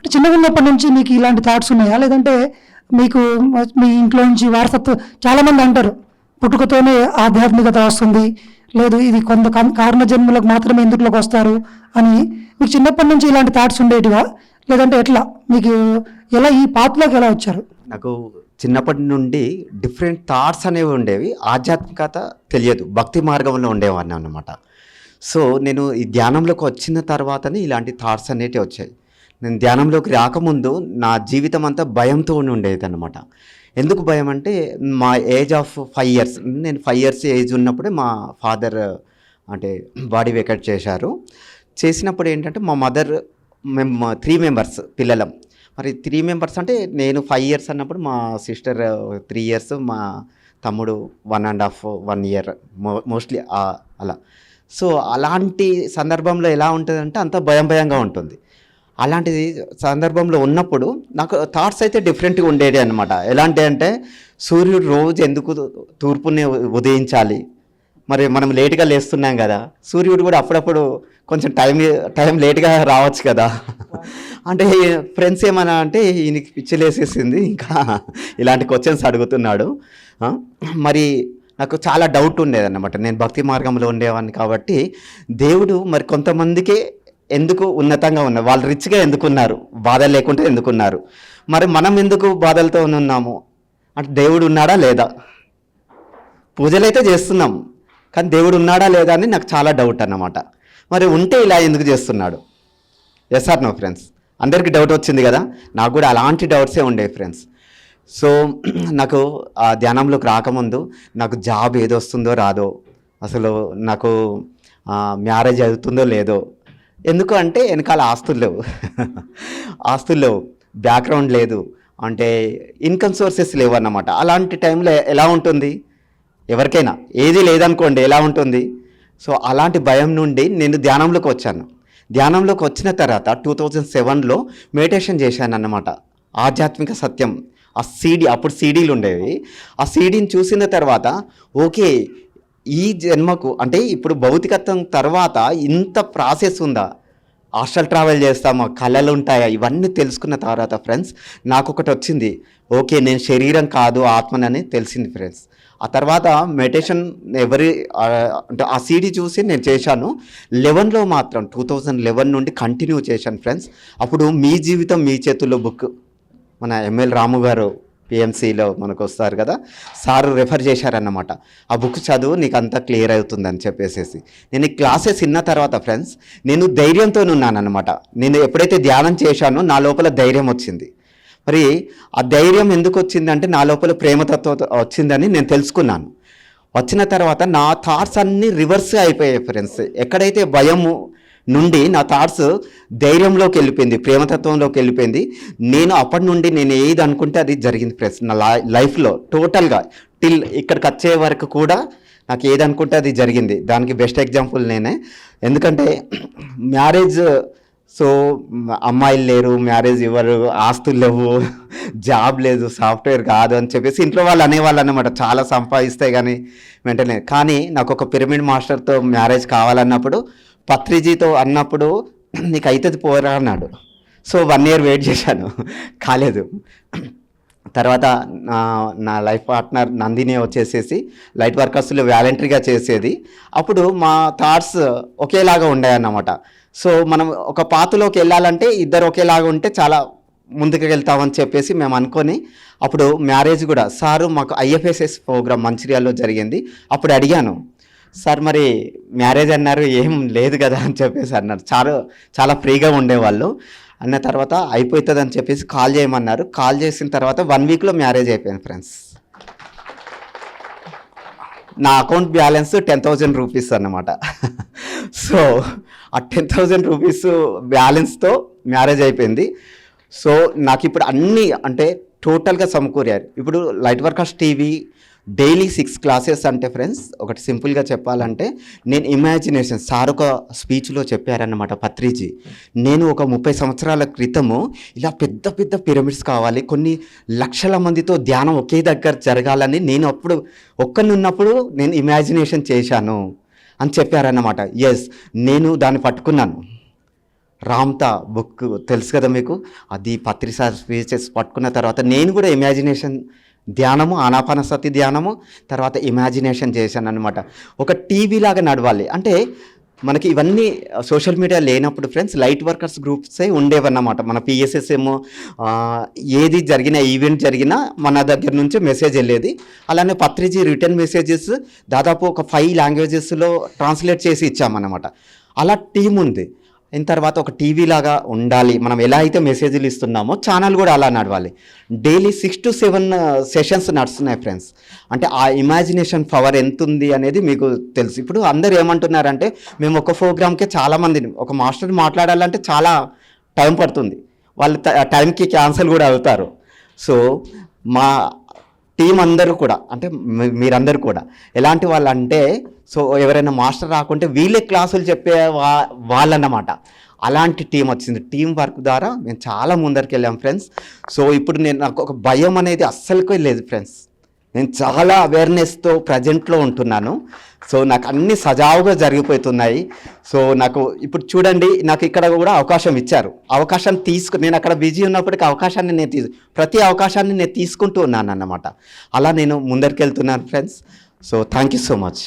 అంటే చిన్నగా ఉన్నప్పటి నుంచి మీకు ఇలాంటి థాట్స్ ఉన్నాయా? లేదంటే మీకు మీ ఇంట్లో నుంచి వారసత్వం చాలామంది అంటారు, పుట్టుకతోనే ఆధ్యాత్మికత వస్తుంది, లేదు ఇది కొంత కారణ జన్మలకు మాత్రమే ఎందుకులోకి వస్తారు అని. మీకు చిన్నప్పటి నుంచి ఇలాంటి థాట్స్ ఉండేటివా? లేదంటే ఎట్లా మీకు ఎలా ఈ పాత్రలోకి ఎలా వచ్చారు? నాకు చిన్నప్పటి నుండి డిఫరెంట్ థాట్స్ అనేవి ఉండేవి. ఆధ్యాత్మికత తెలియదు, భక్తి మార్గంలో ఉండేవాడిని అన్నమాట. సో నేను ఈ ధ్యానంలోకి వచ్చిన తర్వాతనే ఇలాంటి థాట్స్ అనేటివి వచ్చాయి. నేను ధ్యానంలోకి రాకముందు నా జీవితం అంతా భయంతో ఉండేది అనమాట. ఎందుకు భయం అంటే, మా ఏజ్ ఆఫ్ 5 years, నేను 5 years ఏజ్ ఉన్నప్పుడే మా ఫాదర్ అంటే బాడీ వేకెట్ చేశారు. చేసినప్పుడు ఏంటంటే మా మదర్, మేము 3 members పిల్లలం. మరి 3 members అంటే నేను 5 years అన్నప్పుడు మా సిస్టర్ 3 years, మా తమ్ముడు 1.5 year మోస్ట్లీ అలా. సో అలాంటి సందర్భంలో ఎలా ఉంటుందంటే అంత భయంగా ఉంటుంది. అలాంటి సందర్భంలో ఉన్నప్పుడు నాకు థాట్స్ అయితే డిఫరెంట్గా ఉండేవి అనమాట. ఎలాంటి అంటే, సూర్యుడు రోజు ఎందుకు తూర్పుని ఉదయించాలి, మరి మనం లేట్గా లేస్తున్నాం కదా, సూర్యుడు కూడా అప్పుడప్పుడు కొంచెం టైం లేట్గా రావచ్చు కదా. అంటే ఫ్రెండ్స్ ఏమన్నా అంటే ఈయనకి పిచ్చిలేసేసింది, ఇంకా ఇలాంటి క్వశ్చన్స్ అడుగుతున్నాడు. మరి నాకు చాలా డౌట్ ఉండేదన్నమాట. నేను భక్తి మార్గంలో ఉండేవాడిని కాబట్టి దేవుడు మరి కొంతమందికే ఎందుకు ఉన్నతంగా ఉన్నారు, వాళ్ళు రిచ్గా ఎందుకున్నారు, బాధ లేకుండా ఎందుకున్నారు, మరి మనం ఎందుకు బాధలతో ఉన్నాము అంటే దేవుడు ఉన్నాడా లేదా? పూజలు అయితే చేస్తున్నాం కానీ దేవుడు ఉన్నాడా లేదా అని నాకు చాలా డౌట్ అన్నమాట. మరి ఉంటే ఇలా ఎందుకు చేస్తున్నాడు? Yes or no friends? అందరికీ డౌట్ వచ్చింది కదా, నాకు కూడా అలాంటి డౌట్సే ఉండేవి ఫ్రెండ్స్. సో నాకు ఆ ధ్యానంలోకి రాకముందు నాకు జాబ్ ఏదో వస్తుందో రాదో, అసలు నాకు మ్యారేజ్ అవుతుందో లేదో, ఎందుకు అంటే వెనకాల ఆస్తులు లేవు, బ్యాక్గ్రౌండ్ లేదు, అంటే ఇన్కమ్ సోర్సెస్ లేవు అన్నమాట. అలాంటి టైంలో ఎలా ఉంటుంది ఎవరికైనా? ఏది లేదనుకోండి ఎలా ఉంటుంది? సో అలాంటి భయం నుండి నేను ధ్యానంలోకి వచ్చాను. ధ్యానంలోకి వచ్చిన తర్వాత 2007లో మెడిటేషన్ చేశాను అన్నమాట. ఆధ్యాత్మిక సత్యం ఆ సీడీ, అప్పుడు సీడీలు ఉండేవి. ఆ సీడీని చూసిన తర్వాత ఓకే, ఈ జన్మకు అంటే ఇప్పుడు భౌతికత్వం తర్వాత ఇంత ప్రాసెస్ ఉందా, హాస్టల్ ట్రావెల్ చేస్తామా, కళలు ఉంటాయా, ఇవన్నీ తెలుసుకున్న తర్వాత ఫ్రెండ్స్ నాకు ఒకటి వచ్చింది, ఓకే నేను శరీరం కాదు ఆత్మనని తెలిసింది ఫ్రెండ్స్. ఆ తర్వాత మెడిటేషన్ అంటే ఆ సీడీ చూసి నేను చేశాను. 11లో మాత్రం 2011 నుండి కంటిన్యూ చేశాను ఫ్రెండ్స్. అప్పుడు మీ జీవితం మీ చేతుల్లో బుక్ మన ఎంఎల్ రాము గారు పిఎంసీలో మనకు వస్తారు కదా, సారు రెఫర్ చేశారన్నమాట. ఆ బుక్ చదువు నీకు అంతా క్లియర్ అవుతుందని చెప్పేసి నేను ఈ క్లాసెస్ విన్న తర్వాత ఫ్రెండ్స్ నేను ధైర్యంతో ఉన్నానన్నమాట. నేను ఎప్పుడైతే ధ్యానం చేశానో నా లోపల ధైర్యం వచ్చింది. మరి ఆ ధైర్యం ఎందుకు వచ్చిందంటే నా లోపల ప్రేమతత్వం వచ్చిందని నేను తెలుసుకున్నాను. వచ్చిన తర్వాత నా థాట్స్ అన్నీ రివర్స్ అయిపోయాయి ఫ్రెండ్స్. ఎక్కడైతే భయము నుండి నా థాట్స్ ధైర్యంలోకి వెళ్ళిపోయింది, ప్రేమతత్వంలోకి వెళ్ళిపోయింది. నేను అప్పటి నుండి నేను ఏది అనుకుంటే అది జరిగింది ఫ్రెండ్స్. నా లైఫ్లో టోటల్గా టిల్ ఇక్కడికి వచ్చే వరకు కూడా నాకు ఏది అనుకుంటే అది జరిగింది. దానికి బెస్ట్ ఎగ్జాంపుల్ నేనే. ఎందుకంటే మ్యారేజ్, సో అమ్మాయిలు లేరు, మ్యారేజ్ ఇవ్వరు, ఆస్తులు లేవు, జాబ్ లేదు, సాఫ్ట్వేర్ కాదు అని చెప్పేసి ఇంట్లో వాళ్ళు అనేవాళ్ళు అన్నమాట. చాలా సంపాదిస్తే కానీ వెంటనే. కానీ నాకు ఒక పిరమిడ్ మాస్టర్తో మ్యారేజ్ కావాలన్నప్పుడు పత్రిజీతో అన్నప్పుడు నీకు అవుతుంది పోరా అన్నాడు. సో 1 year వెయిట్ చేశాను, కాలేదు. తర్వాత నా లైఫ్ పార్ట్నర్ నందిని వచ్చేసేసి లైట్ వర్కర్స్లో వాలంటరీగా చేసేది. అప్పుడు మా థాట్స్ ఒకేలాగా ఉండేవన్నమాట. సో మనం ఒక పాత్రలోకి వెళ్ళాలంటే ఇద్దరు ఒకేలాగా ఉంటే చాలా ముందుకు వెళ్తామని చెప్పేసి మేము అనుకొని అప్పుడు మ్యారేజ్ కూడా సారు మాకు ఐఎఫ్ఎస్ఎస్ ప్రోగ్రామ్ మంచిర్యాలలో జరిగింది. అప్పుడు అడిగాను, సార్ మరి మ్యారేజ్ అన్నారు, ఏం లేదు కదా అని చెప్పేసి అన్నారు. చాలా ఫ్రీగా ఉండేవాళ్ళు. అన్న తర్వాత అయిపోతుంది అని చెప్పేసి కాల్ చేయమన్నారు. కాల్ చేసిన తర్వాత 1 weekలో మ్యారేజ్ అయిపోయింది ఫ్రెండ్స్. నా అకౌంట్ బ్యాలెన్స్ 10,000 రూపీస్ అన్నమాట. సో ఆ 10,000 రూపీస్ బ్యాలెన్స్తో మ్యారేజ్ అయిపోయింది. సో నాకు ఇప్పుడు అన్నీ అంటే టోటల్గా సమకూరారు. ఇప్పుడు light workers TV daily 6 classes అంటే ఫ్రెండ్స్ ఒకటి సింపుల్గా చెప్పాలంటే నేను ఇమాజినేషన్ సార్ ఒక స్పీచ్లో చెప్పారన్నమాట పత్రిజీ. నేను ఒక 30 సంవత్సరాల క్రితము ఇలా పెద్ద పెద్ద పిరమిడ్స్ కావాలి, కొన్ని లక్షల మందితో ధ్యానం ఒకే దగ్గర జరగాలని నేను అప్పుడు ఉన్నప్పుడు నేను ఇమాజినేషన్ చేశాను అని చెప్పారన్నమాట. ఎస్, నేను దాన్ని పట్టుకున్నాను. రామ్తా బుక్ తెలుసు కదా మీకు, అది పత్రిసారి స్పీచెస్ పట్టుకున్న తర్వాత నేను కూడా ఇమాజినేషన్ ధ్యానము, ఆనాపానసతి ధ్యానము, తర్వాత ఇమాజినేషన్ చేశాను అనమాట. ఒక టీవీ లాగా నడవాలి అంటే మనకి ఇవన్నీ సోషల్ మీడియా లేనప్పుడు ఫ్రెండ్స్ లైట్ వర్కర్స్ గ్రూప్సే ఉండేవన్నమాట. మన పిఎస్ఎస్ఎం ఏది జరిగినా, ఈవెంట్ జరిగినా మన దగ్గర నుంచి మెసేజ్ వెళ్ళేది. అలానే పత్రిజీ రిటర్న్ మెసేజెస్ దాదాపు ఒక 5 లాంగ్వేజెస్లో ట్రాన్స్లేట్ చేసి ఇచ్చామన్నమాట. అలా టీం ఉంది. అయిన తర్వాత ఒక టీవీ లాగా ఉండాలి. మనం ఎలా అయితే మెసేజ్లు ఇస్తున్నామో ఛానల్ కూడా అలా నడవాలి. డైలీ 6 to 7 సెషన్స్ నడుస్తున్నాయి ఫ్రెండ్స్. అంటే ఆ ఇమాజినేషన్ పవర్ ఎంత ఉంది అనేది మీకు తెలుసు. ఇప్పుడు అందరు ఏమంటున్నారంటే మేము ఒక ప్రోగ్రామ్కే చాలామందిని, ఒక మాస్టర్ మాట్లాడాలంటే చాలా టైం పడుతుంది, వాళ్ళు టైంకి క్యాన్సిల్ కూడా అవుతారు. సో మా టీం అందరూ కూడా అంటే మీరందరూ కూడా ఎలాంటి వాళ్ళు అంటే, సో ఎవరైనా మాస్టర్ రాకుంటే వీళ్ళే క్లాసులు చెప్పే వాళ్ళన్నమాట. అలాంటి టీం వచ్చింది. టీం వర్క్ ద్వారా మేము చాలా ముందరికి వెళ్ళాం ఫ్రెండ్స్. సో ఇప్పుడు నాకు ఒక భయం అనేది అస్సలుకే లేదు ఫ్రెండ్స్. నేను చాలా అవేర్నెస్తో ప్రజెంట్లో ఉంటున్నాను. సో నాకు అన్నీ సజావుగా జరిగిపోతున్నాయి. సో నాకు ఇప్పుడు చూడండి, నాకు ఇక్కడ కూడా అవకాశం ఇచ్చారు. అవకాశాన్ని నేను అక్కడ బిజీ ఉన్నప్పటికీ అవకాశాన్ని ప్రతి అవకాశాన్ని నేను తీసుకుంటూ ఉన్నాను అన్నమాట. అలా నేను ముందరికి వెళ్తున్నాను friends. So thank you so much.